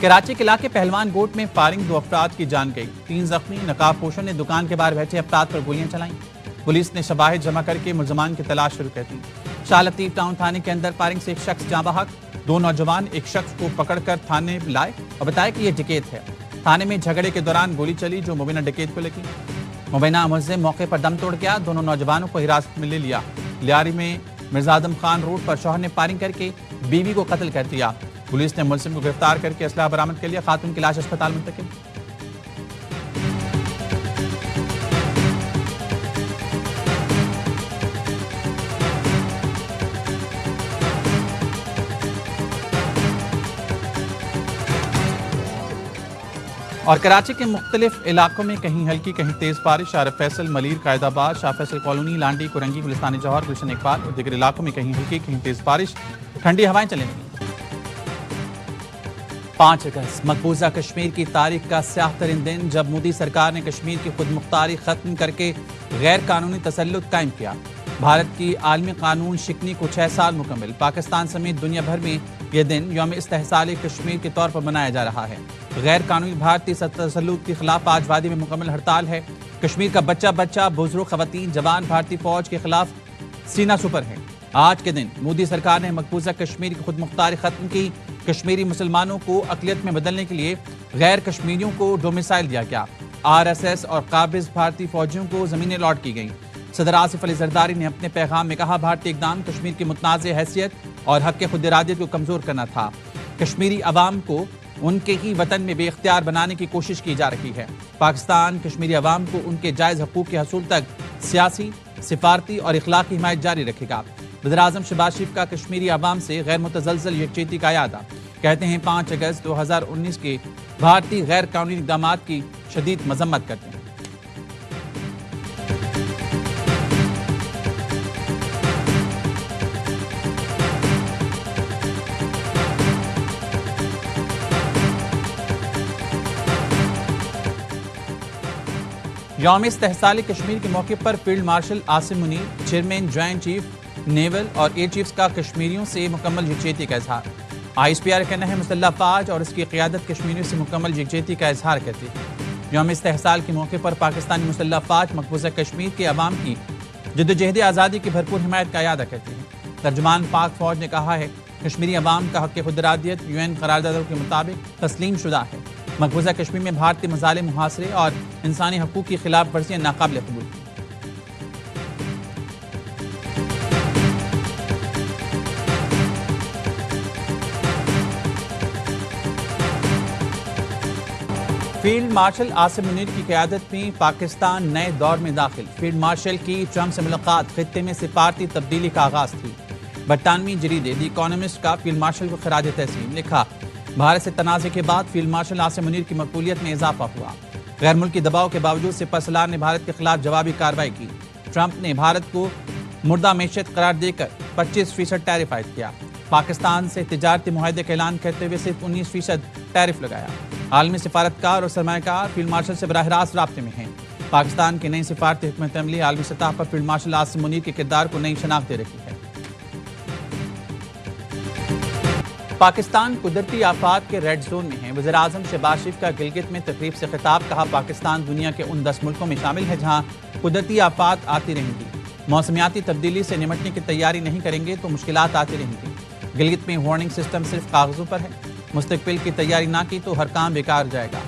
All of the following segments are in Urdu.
کراچی کے علاقے پہلوان گوٹ میں فائرنگ، 2 افراد کی جان گئی، 3 زخمی۔ نقاب پوشوں نے دکان کے باہر بیٹھے افراد پر گولیاں چلائیں۔ پولیس نے شواہد جمع کر کے ملزمان کی تلاش شروع کر دی۔ شاہ لطیف ٹاؤن تھانے کے اندر فائرنگ سے ایک شخص جاں بحق، 2 نوجوان ایک شخص کو پکڑ کر تھانے لائے اور بتایا کہ یہ ڈکیت ہے۔ تھانے میں جھگڑے کے دوران گولی چلی جو مبینہ ڈکیت کو لگی۔ مبینہ ملزم موقع پر دم توڑ گیا، دونوں نوجوانوں کو حراست میں لے لیا۔ لیاری میں مرزا اعظم خان روڈ پر شوہر نے فائرنگ کر کے بیوی کو قتل کر دیا۔ پولیس نے ملزم کو گرفتار کر کے اسلحہ برآمد کر لیا، خاتون کی لاش اسپتال منتقل۔ اور کراچی کے مختلف علاقوں میں کہیں ہلکی کہیں تیز بارش۔ عارف فیصل، ملیر، قائد آباد، شاہ فیصل کالونی، لانڈی، کورنگی، گلستان جوہر، گلشن اقبال اور دیگر علاقوں میں کہیں ہلکی کہیں تیز بارش، ٹھنڈی ہوائیں چلیں گی۔ 5 اگست مقبوضہ کشمیر کی تاریخ کا سیاہ ترین دن، جب مودی سرکار نے کشمیر کی خود مختاری ختم کر کے غیر قانونی تسلط قائم کیا۔ بھارت کی عالمی قانون شکنی کو 6 سال مکمل۔ پاکستان سمیت دنیا بھر میں یہ دن یوم استحصال کشمیر کے طور پر منایا جا رہا ہے۔ غیر قانونی بھارتی تسلط کے خلاف آج وادی میں مکمل ہڑتال ہے۔ کشمیر کا بچہ بزرگ، خواتین، جوان بھارتی فوج کے خلاف سینہ سپر ہیں۔ آج کے دن مودی سرکار نے مقبوضہ کشمیر کی خود مختاری ختم کی۔ کشمیری مسلمانوں کو اقلیت میں بدلنے کے لیے غیر کشمیریوں کو ڈومیسائل دیا گیا۔ RSS اور قابض بھارتی فوجیوں کو زمینیں لاٹ کی گئیں۔ صدر آصف علی زرداری نے اپنے پیغام میں کہا، بھارتی اقدام کشمیر کی متنازع حیثیت اور حق خود ارادیت کو کمزور کرنا تھا۔ کشمیری عوام کو ان کے ہی وطن میں بے اختیار بنانے کی کوشش کی جا رہی ہے۔ پاکستان کشمیری عوام کو ان کے جائز حقوق کے حصول تک سیاسی، سفارتی اور اخلاقی حمایت جاری رکھے گا۔ وزیراعظم شہباز شریف کا کشمیری عوام سے غیر متزلزل یکجہتی کا اعادہ۔ کہتے ہیں 5 اگست 2019 کے بھارتی غیر قانونی اقدامات کی شدید مذمت کرتے ہیں۔ یوم استحصال کشمیر کے موقع پر field marshal Asim Munir, chairman joint chief naval اور ایئر چیفز کا کشمیریوں سے مکمل یکجہتی کا اظہار۔ ISPR کا کہنا ہے، مسلح افواج اور اس کی قیادت کشمیریوں سے مکمل یکجہتی کا اظہار کرتی ہے۔ یوم استحصال کے موقع پر پاکستانی مسلح افواج مقبوضہ کشمیر کے عوام کی جدوجہد آزادی کی بھرپور حمایت کا اعادہ کرتی ہے۔ ترجمان پاک فوج نے کہا ہے، کشمیری عوام کا حق خود ارادیت UN قراردادوں کے مطابق تسلیم شدہ ہے۔ مقبوضہ کشمیر میں بھارتی مظالم، محاصرے اور انسانی حقوق کی خلاف ورزیاں ناقابل قبول ہیں۔ فیلڈ مارشل عاصم منیر کی قیادت میں پاکستان نئے دور میں داخل۔ فیلڈ مارشل کی ٹرمپ سے ملاقات خطے میں سفارتی تبدیلی کا آغاز تھی۔ برطانوی جریدے دی اکانومسٹ کا فیلڈ مارشل کو خراج تحسین لکھا، بھارت سے تنازع کے بعد فیلڈ مارشل عاصم منیر کی مقبولیت میں اضافہ ہوا۔ غیر ملکی دباؤ کے باوجود سپہ سالار نے بھارت کے خلاف جوابی کارروائی کی۔ ٹرمپ نے بھارت کو مردہ معیشت قرار دے کر 25% ٹیرف عائد کیا۔ پاکستان سے تجارتی معاہدے کا اعلان کرتے ہوئے صرف 19% ٹیرف لگایا۔ عالمی سفارتکار اور سرمایہ کار فیلڈ مارشل سے براہ راست رابطے میں ہیں۔ پاکستان کی نئی سفارتی حکمت عملی عالمی سطح پر فیلڈ مارشل عاصم منیر کے کردار کو نئی شناخت دے رہی ہے۔ پاکستان قدرتی آفات کے ریڈ زون میں ہے۔ وزیراعظم شہباز شریف کا گلگت میں تقریب سے خطاب، کہا پاکستان دنیا کے ان 10 ملکوں میں شامل ہے جہاں قدرتی آفات آتی رہیں گی۔ موسمیاتی تبدیلی سے نمٹنے کی تیاری نہیں کریں گے تو مشکلات آتی رہیں گی۔ گلگت میں وارننگ سسٹم صرف کاغذوں پر ہے، مستقبل کی تیاری نہ کی تو ہر کام بیکار جائے گا۔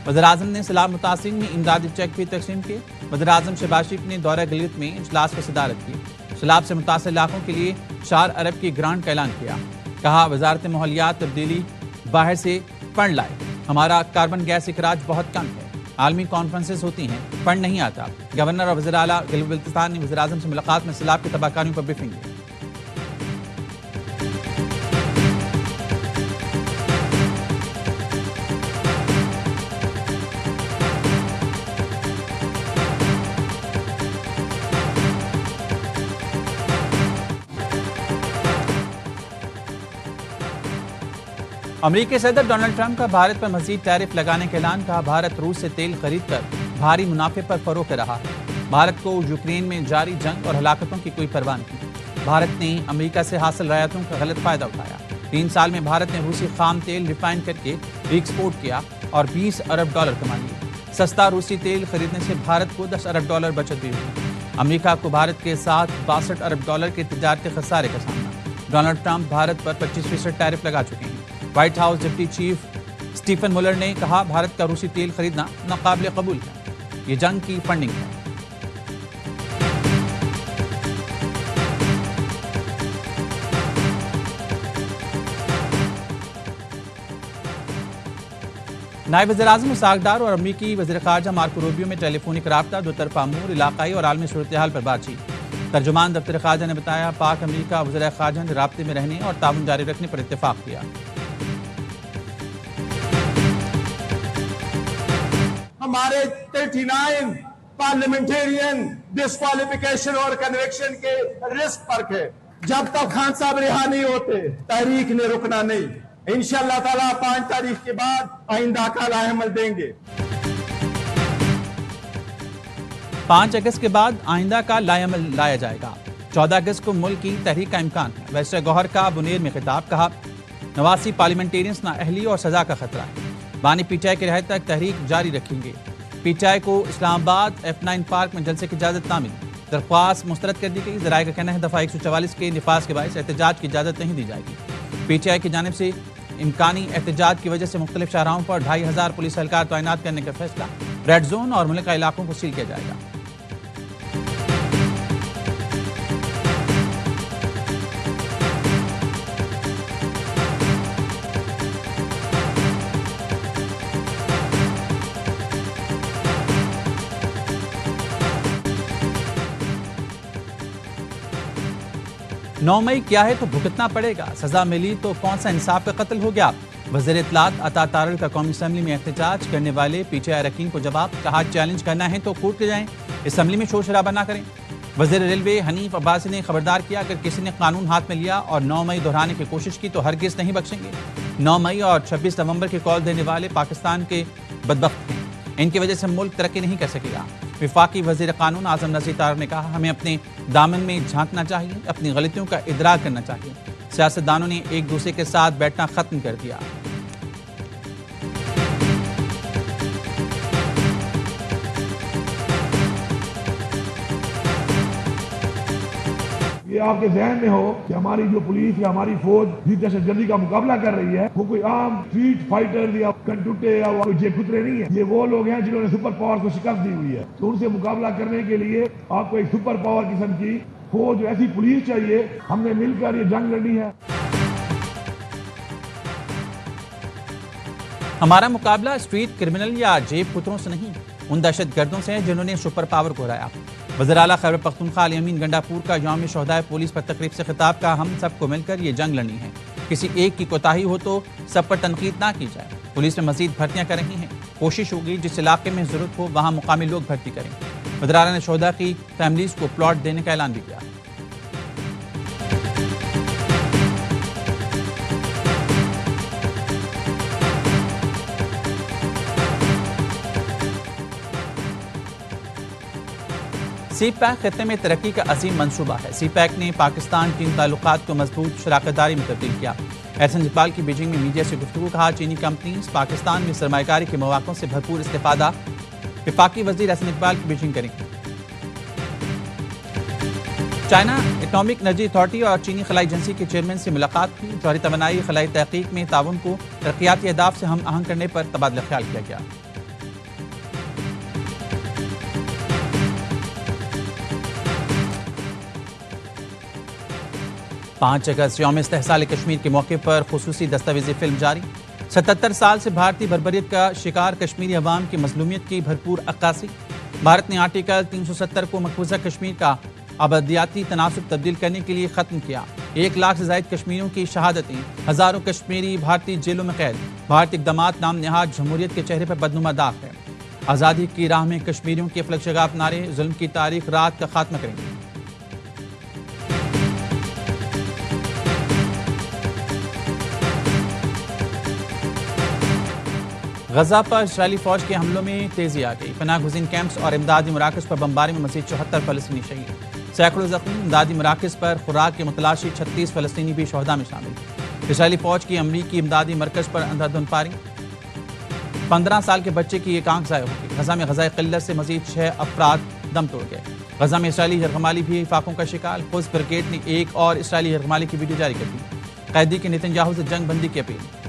وزیراعظم نے سیلاب متاثرین میں امدادی چیک بھی تقسیم کیے۔ وزیراعظم شہباز شریف نے دورہ گلگت میں اجلاس کی صدارت کی۔ سیلاب سے متاثرہ علاقوں کے لیے 4 ارب کی گرانٹ کا اعلان کیا۔ کہا وزارت ماحولیات تبدیلی باہر سے فنڈ لائے، ہمارا کاربن گیس اخراج بہت کم ہے۔ عالمی کانفرنسز ہوتی ہیں، فنڈ نہیں آتا۔ گورنر اور وزیر اعلیٰ گلگت بلتستان نے وزیراعظم سے ملاقات میں سیلاب کی تباہ کاریوں پر بریفنگ دی۔ امریکی صدر ڈونلڈ ٹرمپ کا بھارت پر مزید ٹیرف لگانے کا اعلان، کہا بھارت روس سے تیل خرید کر بھاری منافع پر فروغ دے رہا ہے۔ بھارت کو یوکرین میں جاری جنگ اور ہلاکتوں کی کوئی پرواہ نہیں۔ بھارت نے امریکہ سے حاصل رعایتوں کا غلط فائدہ اٹھایا۔ 3 سال میں بھارت نے روسی خام تیل ریفائن کر کے ایکسپورٹ کیا اور $20 ارب کما لیے۔ سستا روسی تیل خریدنے سے بھارت کو $10 ارب بچت بھی ہوئی۔ امریکہ کو بھارت کے ساتھ $62 ارب کے تجارتی خسارے کا سامنا۔ ڈونلڈ ٹرمپ بھارت پر 25% ٹیرف لگا چکے ہیں۔ White House deputy chief Stephen Miller نے کہا بھارت کا روسی تیل خریدنا ناقابل قبول ہے، یہ جنگ کی فنڈنگ ہے۔ نائب وزیر اعظم اسحاق ڈار اور امریکی وزیر خارجہ مارکو روبیو میں ٹیلی فونک رابطہ، دو طرفہ امور، علاقائی اور عالمی صورتحال پر بات چیت۔ ترجمان دفتر خارجہ نے بتایا پاک امریکہ وزیر خارجہ نے رابطے میں رہنے اور تعاون جاری رکھنے پر اتفاق کیا۔ ہمارے 39 پارلیمنٹیرین ڈسکوالیفیکیشن اور کنویکشن کے رسک پر ہے۔ جب تک خان صاحب رہا نہیں ہوتے تحریک نے رکنا نہیں۔ انشاءاللہ تعالیٰ 5 تاریخ کے بعد آئندہ کا لائحہ عمل دیں گے۔ 5 اگست کے بعد آئندہ کا لائحہ عمل لایا جائے گا۔ 14 اگست کو ملک کی تحریک کا امکان ہے۔ ویسے گوہر کا بنیر میں خطاب، کہا 89 پارلیمنٹیرینز نااہلی اور سزا کا خطرہ ہے۔ بانی پی ٹی آئی کی رہائی تک تحریک جاری رکھیں گے۔ پی ٹی آئی کو اسلام آباد F9 پارک میں جلسے کی اجازت نہ ملی، درخواست مسترد کر دی گئی۔ ذرائع کا کہنا ہے دفعہ 144 کے نفاذ کے باعث احتجاج کی اجازت نہیں دی جائے گی۔ پی ٹی آئی کی جانب سے امکانی احتجاج کی وجہ سے مختلف شاہراہوں پر 2500 پولیس اہلکار تعینات کرنے کا فیصلہ، ریڈ زون اور ملکہ علاقوں کو سیل کیا جائے گا۔ نو مئی کیا ہے تو بھگتنا پڑے گا، سزا ملی تو کون سا انصاف کا قتل ہو گیا؟ وزیر اطلاعات عطا تارڑ کا قومی اسمبلی میں احتجاج کرنے والے پی ٹی آئی اراکین کو جواب، کہا چیلنج کرنا ہے تو کورٹ کے جائیں، اسمبلی میں شور شرابہ نہ کریں۔ وزیر ریلوے حنیف عباسی نے خبردار کیا اگر کسی نے قانون ہاتھ میں لیا اور 9 مئی دہرانے کی کوشش کی تو ہرگز نہیں بخشیں گے۔ 9 مئی اور 26 نومبر کے کال دینے والے پاکستان کے بدبخت ہیں، ان کی وجہ سے ملک ترقی نہیں کر سکے گا۔ وفاقی وزیر قانون اعظم نذیر تارڑ نے کہا ہمیں اپنے دامن میں جھانکنا چاہیے، اپنی غلطیوں کا ادراک کرنا چاہیے۔ سیاستدانوں نے ایک دوسرے کے ساتھ بیٹھنا ختم کر دیا۔ یہ آپ کے ذہن میں ہو کہ ہماری جو پولیس یا ہماری فوج جس دہشت گردی کا مقابلہ کر رہی ہے وہ کوئی عام اسٹریٹ فائٹر یا کنٹوٹے یا کوئی جے خطرے نہیں ہے، یہ وہ لوگ ہیں جنہوں نے سپر پاور کو شکست دی ہوئی ہے۔ تو ان سے مقابلہ کرنے کے لیے آپ کو ایک سپر پاور قسم کی فوج، ایسی پولیس چاہیے۔ ہم نے مل کر یہ جنگ لڑنی ہے۔ ہمارا مقابلہ اسٹریٹ کرمنل یا جیب خطروں سے نہیں، ان دہشت گردوں سے ہیں جنہوں نے سپر پاور کو ہرایا۔ وزیر اعلیٰ خیبر پختونخوا علی امین گنڈاپور کا یوم شہدائے پولیس پر تقریب سے خطاب، کا ہم سب کو مل کر یہ جنگ لڑنی ہے، کسی ایک کی کوتاہی ہو تو سب پر تنقید نہ کی جائے۔ پولیس میں مزید بھرتیاں کر رہی ہیں، کوشش ہوگی جس علاقے میں ضرورت ہو وہاں مقامی لوگ بھرتی کریں۔ وزیر اعلیٰ نے شہداء کی فیملیز کو پلاٹ دینے کا اعلان بھی کیا۔ سی پیک خطے میں ترقی کا عظیم منصوبہ ہے۔ سی پیک نے پاکستان چین تعلقات کو مضبوط شراکت داری میں تبدیل کیا۔ احسن اقبال کی بیجنگ میں میڈیا سے گفتگو، کہا چینی کمپنیز پاکستان میں سرمایہ کاری کے مواقع سے بھرپور استفادہ۔ وفاقی وزیر احسن اقبال کی بیجنگ کریں گے۔ چائنا اٹامک انرجی اتھارٹی اور چینی خلائی ایجنسی کے چیئرمین سے ملاقات ہوئی۔ جوہری توانائی خلائی تحقیق میں تعاون کو ترقیاتی اہداف سے ہم آہنگ کرنے پر تبادلہ خیال کیا گیا۔ 5 اگست یوم استحصال کشمیر کے موقع پر خصوصی دستاویزی فلم جاری۔ 77 سال سے بھارتی بربریت کا شکار کشمیری عوام کی مظلومیت کی بھرپور عکاسی۔ بھارت نے آرٹیکل 370 کو مقبوضہ کشمیر کا آبادیاتی تناسب تبدیل کرنے کے لیے ختم کیا۔ 1 لاکھ سے زائد کشمیریوں کی شہادتیں، ہزاروں کشمیری بھارتی جیلوں میں قید۔ بھارتی اقدامات نام نہاد جمہوریت کے چہرے پر بدنما داغ ہے۔ آزادی کی راہ میں کشمیریوں کے فلک شگاف نعرے ظلم کی تاریخ رات کا خاتمہ کریں گے۔ غزہ پر اسرائیلی فوج کے حملوں میں تیزی آ گئی۔ پناہ گزین کیمپس اور امدادی مراکز پر بمباری میں مزید 74 فلسطینی شہید۔ سینکڑوں زخمی، امدادی مراکز پر خوراک کے متلاشی، 36 فلسطینی بھی شہداء میں شامل۔ اسرائیلی فوج کی امریکی امدادی مرکز پر اندھادھند فائرنگ، 15 سال کے بچے کی ایک آنکھ ضائع ہو گئی۔ غزہ میں غذائی قلت سے مزید 6 افراد دم توڑ گئے۔ غزہ میں اسرائیلی یرغمالی بھی فاقوں کا شکار، قدس بریگیڈ نے ایک اور اسرائیلی یرغمالی کی ویڈیو جاری کر دی۔ قیدی کی نتن یاہو سے جنگ بندی کی اپیل۔